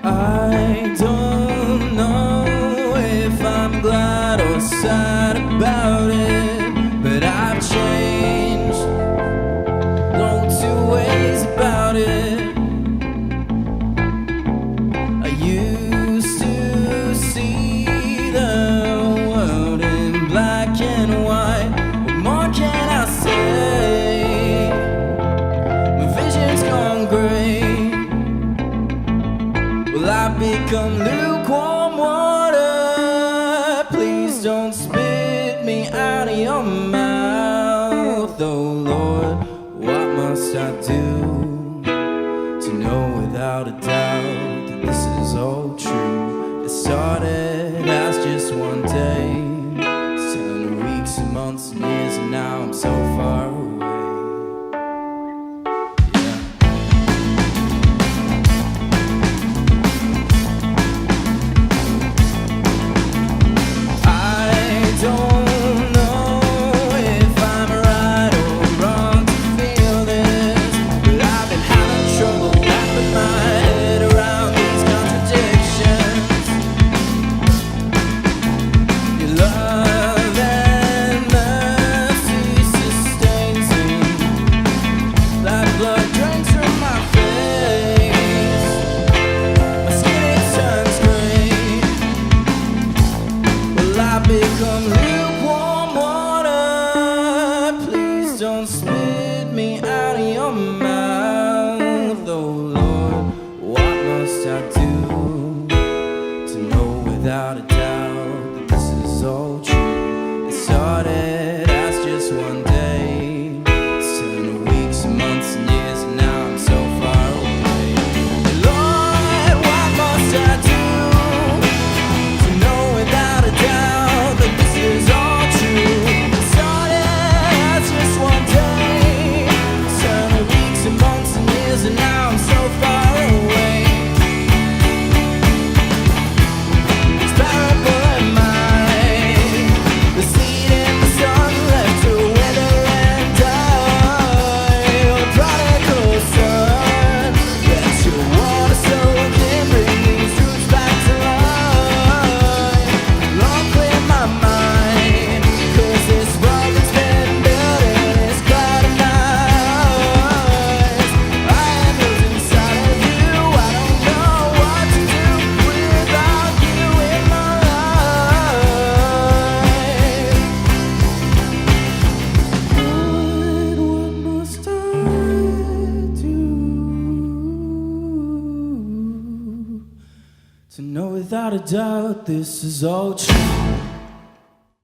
I don't know if I'm glad or sad about it, but I've changed, no two ways about it. I used to see the world in black and white. What more can I say? My vision's gone grey. Well, I've become lukewarm water. Please don't spit me out of your mouth. Oh Lord, what must I do to know without a doubt that this is all true? It started as just one day, it's turned to weeks and months and years, and now I'm so far away. Become lukewarm water. Please don't spit me out of your mouth. Oh Lord, what must I do to know without a doubt that this is all true? It started as just one day, it's turned to weeks and months and years, and now I'm so far away. Lord, what must I do to know without a doubt? To know without a doubt this is all true.